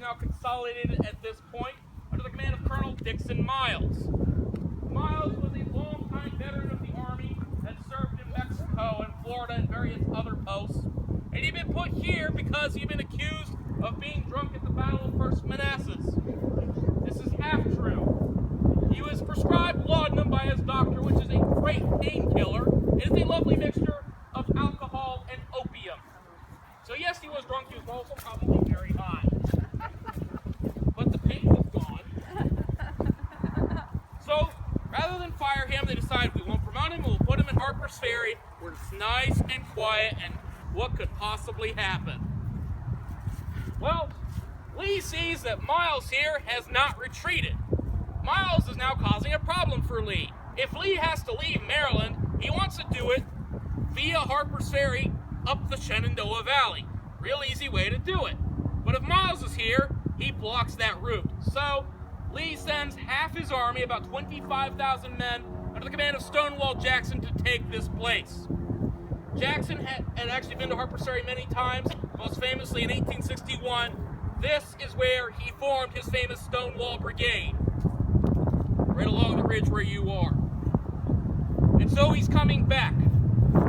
now consolidated at this point under the command of Colonel Dixon Miles. Miles was a longtime veteran of the Army that served in Mexico and Florida and various other posts. And he'd been put here because he'd been accused of being drunk at the Battle of First Manassas. This is half true. He was prescribed laudanum by his doctor, which is a great painkiller. It is a lovely mixture of alcohol and opium. So yes, he was drunk. He was also probably very high. But the pain was gone. So rather than fire him, they decided we won't promote him. We'll put him in Harper's Ferry, where it's nice and quiet, and what could possibly happen? Well, Lee sees that Miles here has not retreated. Miles is now causing a problem for Lee. If Lee has to leave Maryland, he wants to do it via Harper's Ferry up the Shenandoah Valley. Real easy way to do it. But if Miles is here, he blocks that route. So Lee sends half his army, about 25,000 men, under the command of Stonewall Jackson to take this place. Jackson had actually been to Harper's Ferry many times, most famously in 1861. This is where he formed his famous Stonewall Brigade, right along the ridge where you are. And so he's coming back.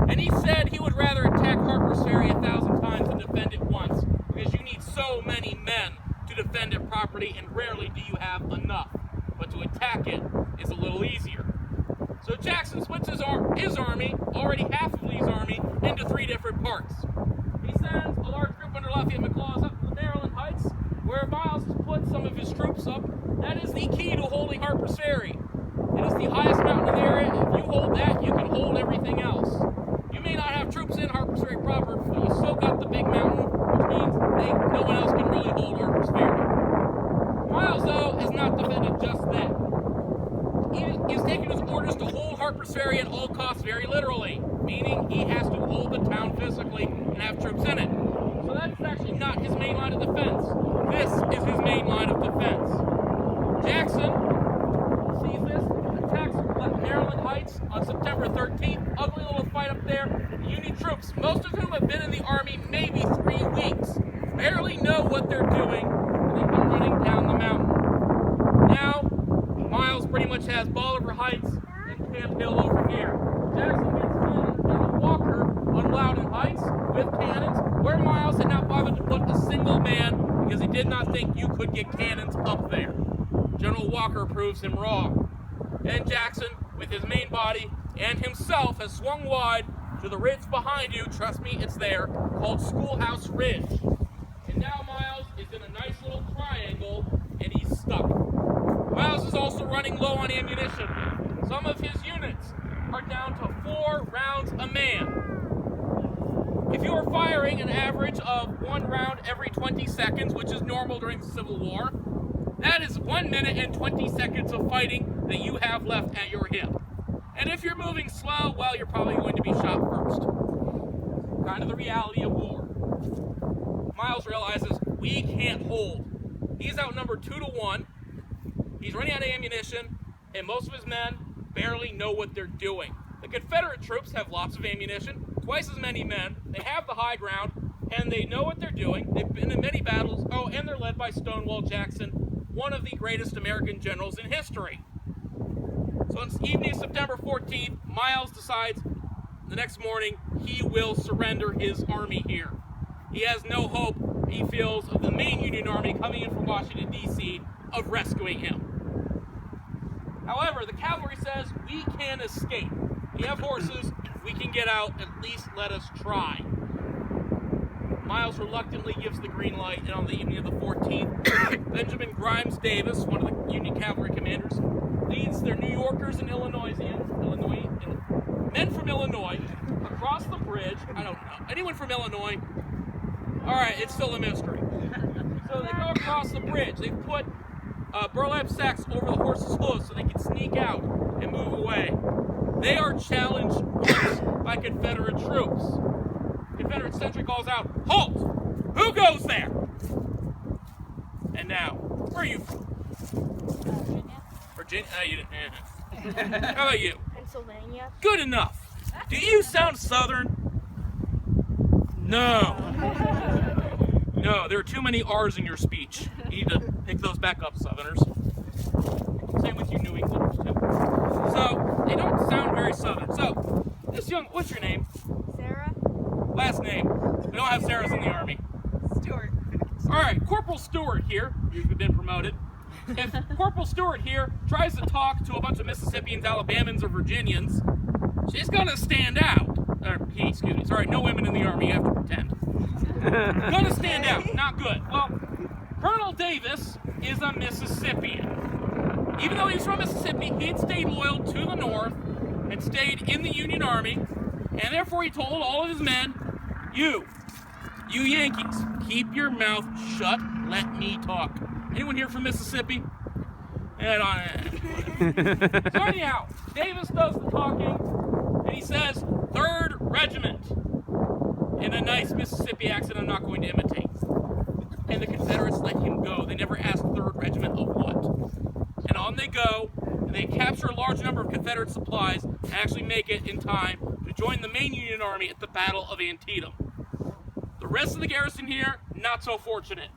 And he said he would rather attack Harper's Ferry 1,000 times than defend it once, because you need so many men to defend it properly, and rarely do you have enough. But to attack it is a little easier. So Jackson splits his army, already half of Lee's army, into three different parts. He sends a large group under Lafayette McLaws up to the Maryland Heights, where Miles has put some of his troops up. That is the key to holding Harper's Ferry. It is the highest mountain in the area. If you hold that, you can hold everything else. You may not have troops in Harper's Ferry proper, but you still got the big mountain, which means no one else can really hold Harper's Ferry. Miles, though, has not defended just that. He's taken his orders to hold Harper's Ferry at all costs very literally, meaning he has to hold the town physically and have troops in it. So that's actually not his main line of defense. This is his main line of defense. Jackson sees this, attacks Maryland Heights on September 13th. Ugly little fight up there. The Union troops, most of whom have been in the Army maybe 3 weeks, barely know what they're doing, and they come running down the mountain. Now, Miles pretty much has Bolivar Heights and Camp Hill over here. Jackson gets General Walker on Loudon Heights with cannons, where Miles had not bothered to put a single man because he did not think you could get cannons up there. General Walker proves him wrong. And Jackson, with his main body and himself, has swung wide to the ridge behind you, trust me, it's there, called Schoolhouse Ridge. And now Miles is in a nice little triangle, and he's stuck. Miles is also running low on ammunition. Some of his units are down to 4 rounds a man. If you are firing an average of 1 round every 20 seconds, which is normal during the Civil War, that is 1 minute and 20 seconds of fighting that you have left at your hip. And if you're moving slow, well, you're probably going to be shot first. Kind of the reality of war. Miles realizes we can't hold. He's outnumbered 2-1. He's running out of ammunition, and most of his men barely know what they're doing. The Confederate troops have lots of ammunition, twice as many men. They have the high ground, and they know what they're doing. They've been in many battles. Oh, and they're led by Stonewall Jackson, one of the greatest American generals in history. So on the evening of September 14th, Miles decides the next morning he will surrender his army here. He has no hope, he feels, of the main Union Army coming in from Washington, D.C., of rescuing him. However, the cavalry says, we can escape. We have horses, we can get out, at least let us try. Miles reluctantly gives the green light, and on the evening of the 14th, Benjamin Grimes Davis, one of the Union cavalry commanders, leads their New Yorkers and men from Illinois, across the bridge. I don't know. Anyone from Illinois? All right, it's still a mystery. So they go across the bridge. They put burlap sacks over the horses' hooves so they can sneak out and move away. They are challenged once by Confederate troops. Confederate sentry calls out, "Halt! Who goes there?" And now, where are you from? Virginia? You didn't. How about you? Pennsylvania. Good enough. Do you sound Southern? No. No, there are too many R's in your speech. need to pick those back up, Southerners. Same with you New Englanders, too. So, they don't sound very Southern. So, this young, what's your name? Sarah? Last name. We don't have Sarahs in the Army. Stewart. All right, Corporal Stewart here. You've been promoted. If Corporal Stewart here tries to talk to a bunch of Mississippians, Alabamans, or Virginians, she's gonna stand out. Excuse me. Sorry, no women in the Army. You have to pretend. Gonna stand out. Not good. Well, Colonel Davis is a Mississippian. Even though he's from Mississippi, he had stayed loyal to the North and stayed in the Union Army, and therefore he told all of his men, you Yankees, keep your mouth shut, let me talk. Anyone here from Mississippi? So anyhow, Davis does the talking, and he says, 3rd Regiment, in a nice Mississippi accent I'm not going to imitate. And the Confederates let him go. They never asked 3rd Regiment of what. And on they go, and they capture a large number of Confederate supplies and actually make it in time to join the main Union Army at the Battle of Antietam. The rest of the garrison here, not so fortunate.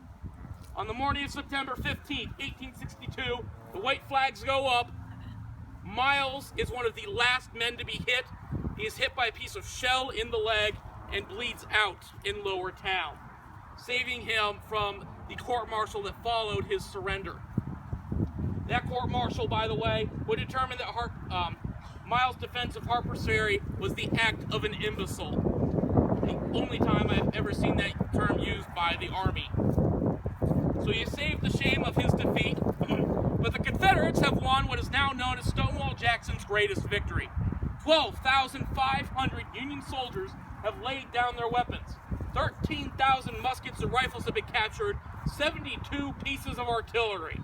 On the morning of September 15th, 1862, the white flags go up. Miles is one of the last men to be hit. He is hit by a piece of shell in the leg and bleeds out in Lower Town, saving him from the court-martial that followed his surrender. That court-martial, by the way, would determine that Miles' defense of Harper's Ferry was the act of an imbecile. The only time I've ever seen that term used by the Army. So he saved the shame of his defeat, but the Confederates have won what is now known as Stonewall Jackson's greatest victory. 12,500 Union soldiers have laid down their weapons. 13,000 muskets and rifles have been captured, 72 pieces of artillery.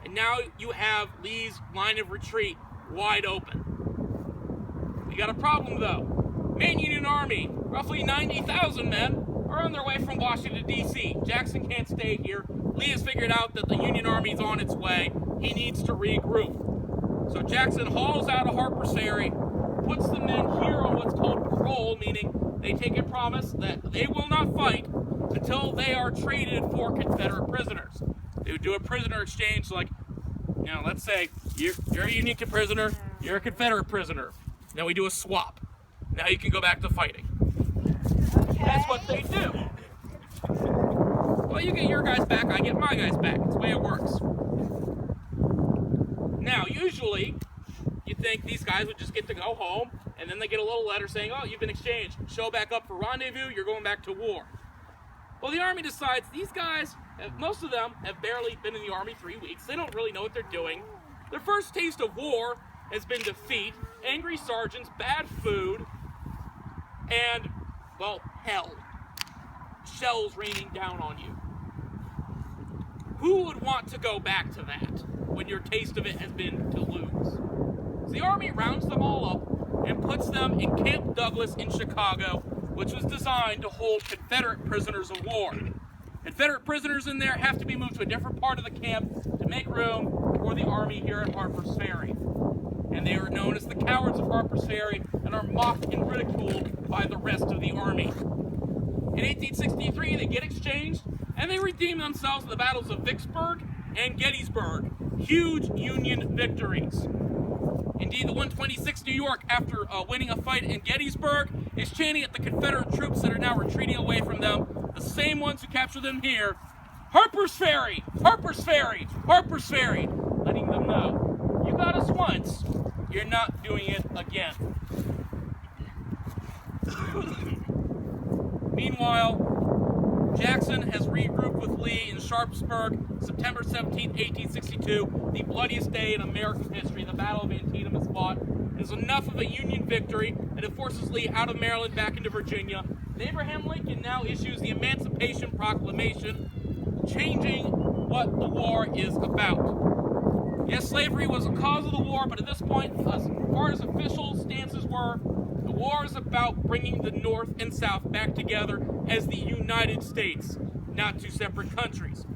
And now you have Lee's line of retreat wide open. You got a problem though. Main Union Army, roughly 90,000 men, are on their way from Washington, D.C. Jackson can't stay here. Lee has figured out that the Union Army is on its way. He needs to regroup. So Jackson hauls out of Harper's Ferry, puts the men here on what's called parole, meaning they take a promise that they will not fight until they are traded for Confederate prisoners. They would do a prisoner exchange, like, let's say you're a Union prisoner, you're a Confederate prisoner. Then we do a swap. Now you can go back to fighting. Okay. That's what they do. Well, you get your guys back, I get my guys back. It's the way it works. Now, usually, you think these guys would just get to go home, and then they get a little letter saying, oh, you've been exchanged. Show back up for rendezvous, you're going back to war. Well, the Army decides these guys, most of them have barely been in the Army 3 weeks. They don't really know what they're doing. Their first taste of war has been defeat, angry sergeants, bad food, and, well, hell. Shells raining down on you. Who would want to go back to that when your taste of it has been to lose? So the Army rounds them all up and puts them in Camp Douglas in Chicago, which was designed to hold Confederate prisoners of war. Confederate prisoners in there have to be moved to a different part of the camp to make room for the Army here at Harper's Ferry. And they are known as the cowards of Harper's Ferry and are mocked and ridiculed by the rest of the Army. In 1863, they get exchanged, and they redeem themselves in the battles of Vicksburg and Gettysburg. Huge Union victories. Indeed, the 126th New York, after winning a fight in Gettysburg, is chanting at the Confederate troops that are now retreating away from them, the same ones who captured them here, Harper's Ferry! Harper's Ferry! Harper's Ferry! Letting them know, you got us once, you're not doing it again. Meanwhile, Jackson has regrouped with Lee in Sharpsburg, September 17, 1862, the bloodiest day in American history. The Battle of Antietam is fought. It is enough of a Union victory that it forces Lee out of Maryland back into Virginia. And Abraham Lincoln now issues the Emancipation Proclamation, changing what the war is about. Yes, slavery was a cause of the war, but at this point, as far as official stances were, the war is about bringing the North and South back together as the United States, not two separate countries.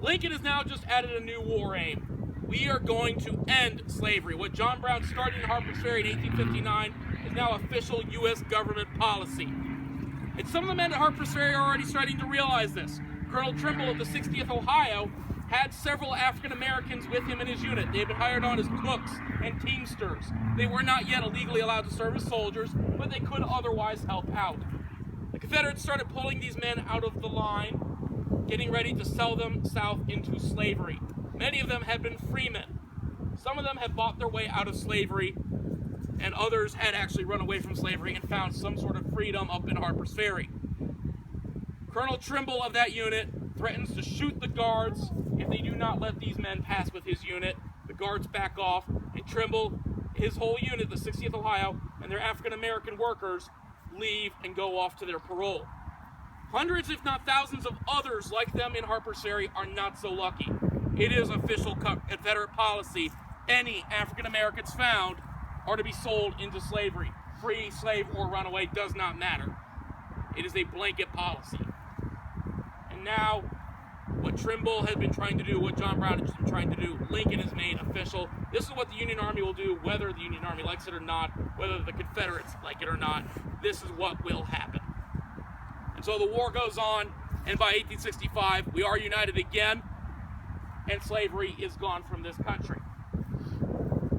Lincoln has now just added a new war aim. We are going to end slavery. What John Brown started in Harper's Ferry in 1859 is now official U.S. government policy. And some of the men at Harper's Ferry are already starting to realize this. Colonel Trimble of the 60th Ohio had several African Americans with him in his unit. They had been hired on as cooks and teamsters. They were not yet illegally allowed to serve as soldiers, but they could otherwise help out. The Confederates started pulling these men out of the line, getting ready to sell them south into slavery. Many of them had been freemen. Some of them had bought their way out of slavery, and others had actually run away from slavery and found some sort of freedom up in Harper's Ferry. Colonel Trimble of that unit threatens to shoot the guards if they do not let these men pass with his unit. The guards back off, and Trimble, his whole unit, the 60th Ohio, and their African-American workers leave and go off to their parole. Hundreds, if not thousands, of others like them in Harper's Ferry are not so lucky. It is official Confederate policy. Any African-Americans found are to be sold into slavery. Free, slave, or runaway does not matter. It is a blanket policy. And now, what Trimble has been trying to do, what John Brown has been trying to do, Lincoln has made official. This is what the Union Army will do, whether the Union Army likes it or not, whether the Confederates like it or not. This is what will happen. And so the war goes on, and by 1865, we are united again, and slavery is gone from this country.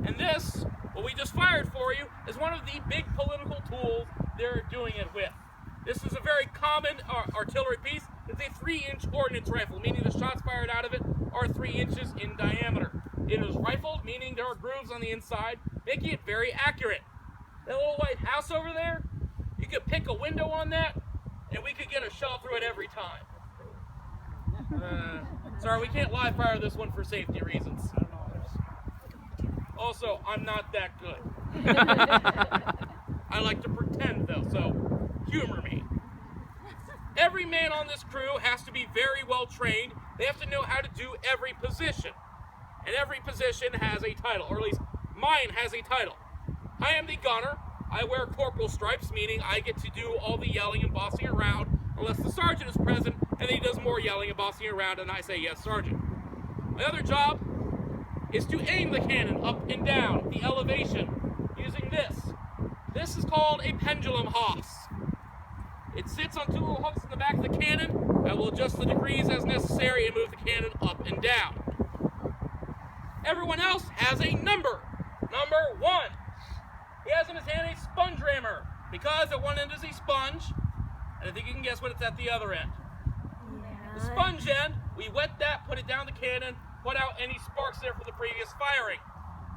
And this, what we just fired for you, is one of the big political tools they're doing it with. This is a very common artillery piece. It's a 3-inch ordnance rifle, meaning the shots fired out of it are 3 inches in diameter. It is rifled, meaning there are grooves on the inside, making it very accurate. That little white house over there, you could pick a window on that, and we could get a shell through it every time. Sorry, we can't live fire this one for safety reasons. Also, I'm not that good. I like to pretend, though, so humor me. Every man on this crew has to be very well trained. They have to know how to do every position. And every position has a title, or at least mine has a title. I am the gunner. I wear corporal stripes, meaning I get to do all the yelling and bossing around, unless the sergeant is present, and he does more yelling and bossing around, and I say, yes, sergeant. My other job is to aim the cannon up and down, the elevation, using this. This is called a pendulum hoss. It sits on 2 little hooks in the back of the cannon. I will adjust the degrees as necessary and move the cannon up and down. Everyone else has a number. Number 1. He has in his hand a sponge rammer, because at one end is a sponge, and I think you can guess what it's at the other end. The sponge end, we wet that, put it down the cannon, put out any sparks there from the previous firing.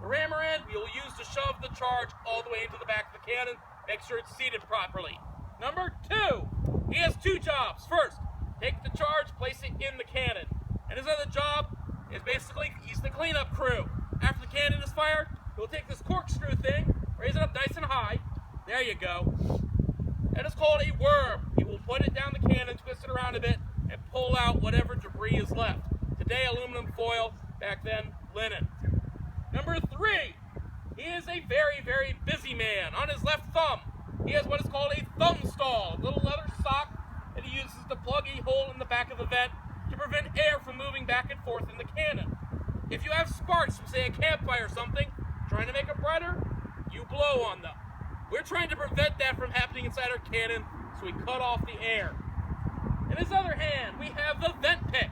The rammer end, we will use to shove the charge all the way into the back of the cannon, make sure it's seated properly. Number 2, he has 2 jobs. First, take the charge, place it in the cannon. And his other job is basically, he's the cleanup crew. After the cannon is fired, he'll take this corkscrew thing, raise it up nice and high. There you go. That is called a worm. He will put it down the cannon, twist it around a bit, and pull out whatever debris is left. Today, aluminum foil. Back then, linen. Number 3, he is a very, very busy man. On his left thumb, he has what is called a thumb stall, a little leather sock that he uses to plug a hole in the back of the vent to prevent air from moving back and forth in the cannon. If you have sparks from, say, a campfire or something, trying to make it brighter, you blow on them. We're trying to prevent that from happening inside our cannon, so we cut off the air. In his other hand, we have the vent pick.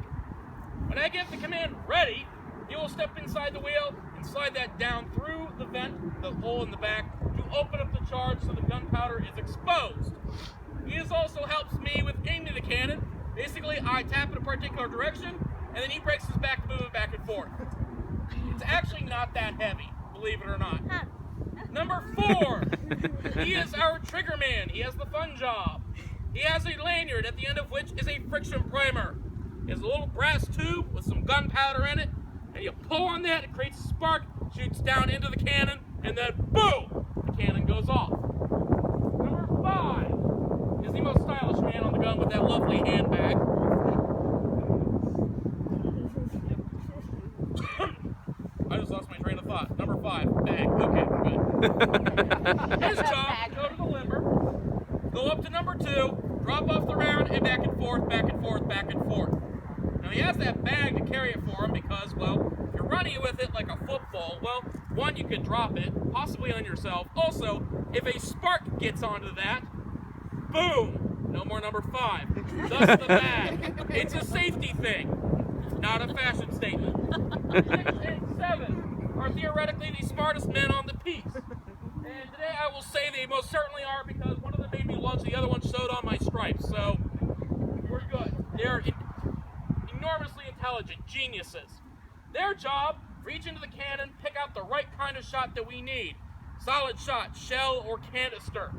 When I give the command ready, he will step inside the wheel and slide that down through the vent, the hole in the back, to open up the charge so the gunpowder is exposed. He also helps me with aiming the cannon. Basically, I tap in a particular direction, and then he breaks his back to move it back and forth. It's actually not that heavy, believe it or not. Number 4, he is our trigger man. He has the fun job. He has a lanyard at the end of which is a friction primer. He has a little brass tube with some gunpowder in it, and you pull on that, it creates a spark, shoots down into the cannon, and then boom, the cannon goes off. Number 5 is the most stylish man on the gun with that lovely handbag. I just lost my train of thought. Number 5, bag. Okay, we're good. His job, go to the limber, go up to number 2, drop off the round, and back and forth, back and forth, back and forth. Now he has that bag to carry it for him because, well, if you're running with it like a football, well, 1, you could drop it, possibly on yourself. Also, if a spark gets onto that, boom, no more number 5. Thus the bag. It's a safety thing, not a fashion statement. 6 and 7 are theoretically the smartest men on the piece. And today I will say they most certainly are, because one of them made me lunch, the other one sewed on my stripes. So we're good. They're enormously intelligent geniuses. Their job, reach into the cannon, pick out the right kind of shot that we need. Solid shot, shell, or canister.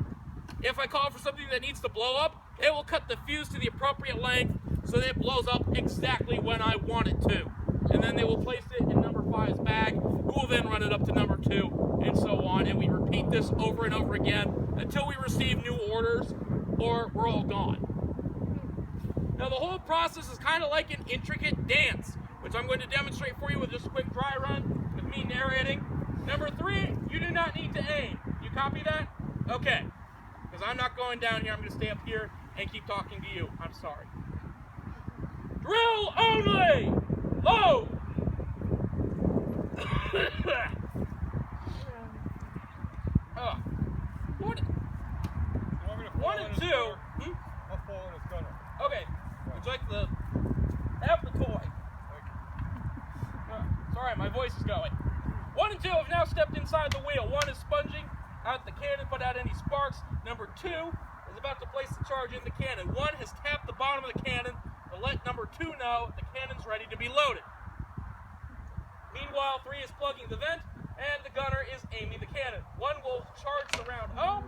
If I call for something that needs to blow up, they will cut the fuse to the appropriate length so that it blows up exactly when I want it to. And then they will place it in number 5's bag, who will then run it up to number 2, and so on. And we repeat this over and over again until we receive new orders, or we're all gone. Now the whole process is kind of like an intricate dance, which I'm going to demonstrate for you with just a quick dry run with me narrating. Number 3, you do not need to aim. You copy that? Okay. Because I'm not going down here. I'm going to stay up here and keep talking to you. I'm sorry. Drill only! Load! One and 2. I'll fall in his gunner. Okay. Would you like to have the toy? Sorry, my voice is going. 1 and 2 have now stepped inside the wheel. 1 is sponging out the cannon, put out any sparks. Number 2 is about to place the charge in the cannon. 1 has tapped the bottom of the cannon to let number 2 know the cannon's ready to be loaded. Meanwhile, 3 is plugging the vent, and the gunner is aiming the cannon. 1 will charge the round home,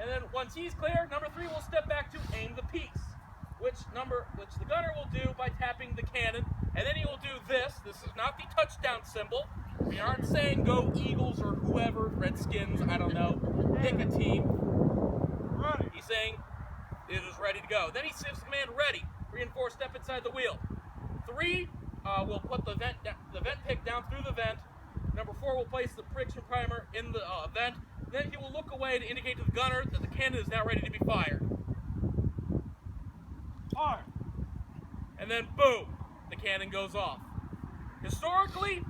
and then once he's clear, number 3 will step back to aim the piece, which the gunner will do by tapping the cannon, and then he will do this. This is not the touchdown symbol. We aren't saying go Eagles or whoever, Redskins, I don't know, pick a team. Ready. He's saying it is ready to go. Then he gives the command ready. 3 and 4 step inside the wheel. 3 will put the vent pick down through the vent. Number 4 will place the friction primer in the vent. Then he will look away to indicate to the gunner that the cannon is now ready to be fired. Fire. And then boom, the cannon goes off. Historically,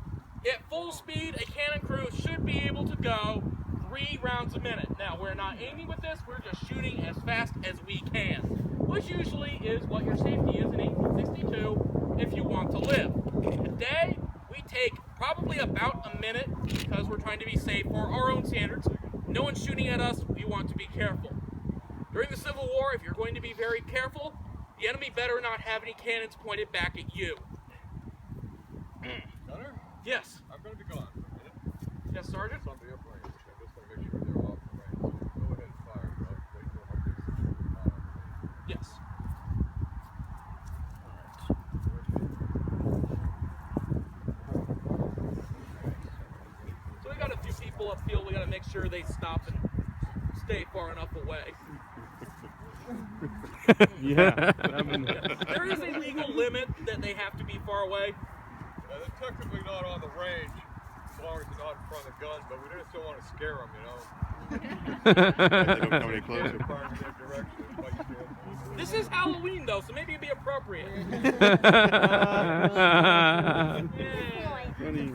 at full speed, a cannon crew should be able to go 3 rounds a minute. Now, we're not aiming with this, we're just shooting as fast as we can, which usually is what your safety is in 1862 if you want to live. Today, we take probably about a minute because we're trying to be safe for our own standards. No one's shooting at us, we want to be careful. During the Civil War, if you're going to be very careful, the enemy better not have any cannons pointed back at you. Gunner? Yes. I'm going to be gone for a minute. Yes, Sergeant? It's on the uprange. I just want to make sure they're off the range. So go ahead and fire. I'll wait till Harper's Yes. So we got a few people upfield. We got to make sure they stop and stay far enough away. Yeah. There is a legal limit that they have to be far away. They're technically not on the range as long as they're not in front of the gun, but we just don't want to scare them, you know. They don't come any closer. They're firing in their direction. It might scare them. This is Halloween, though, so maybe it'd be appropriate. Funny.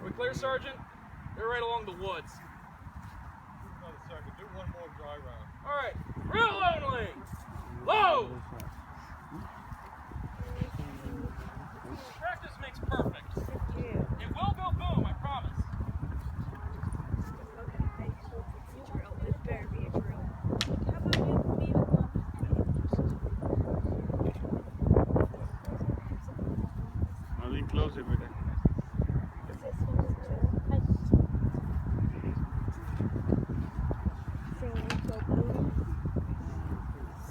Are we clear, Sergeant? They're right along the woods. Another second. Do one more dry round. All right, drill only. Low. Practice makes perfect. It will go boom, I promise. This better be a drill. How about you leave it alone? I'll lean closer with it.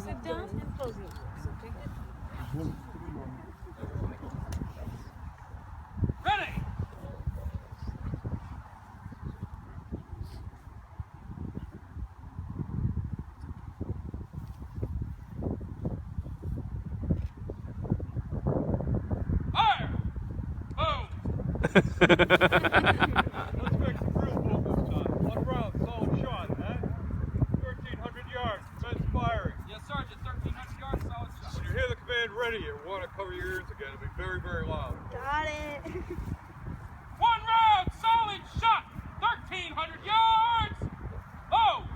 Sit down and close it. Ready. Fire. Boom. Let's make some real boom this time. 1 round, solid shot, huh? 1,300 yards, defense firing. Yes, Sergeant. 1,300 yards, solid shot. When you hear the command ready, you want to cover your ears again. It'll be very, very loud. Got it. 1 round, solid shot. 1,300 yards. Boom.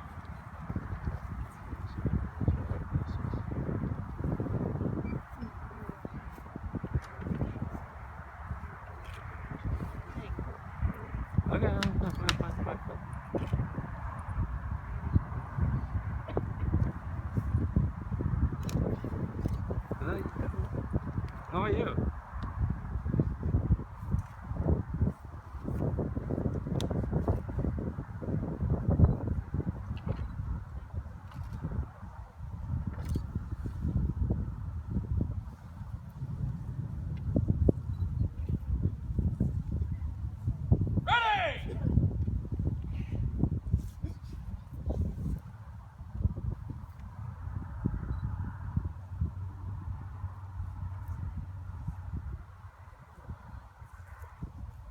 about you? Ready!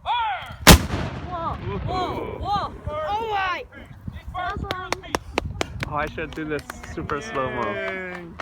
Fire! Whoa, whoa, whoa. Oh my. These fires are on the feet. Oh, I should do this super slow-mo.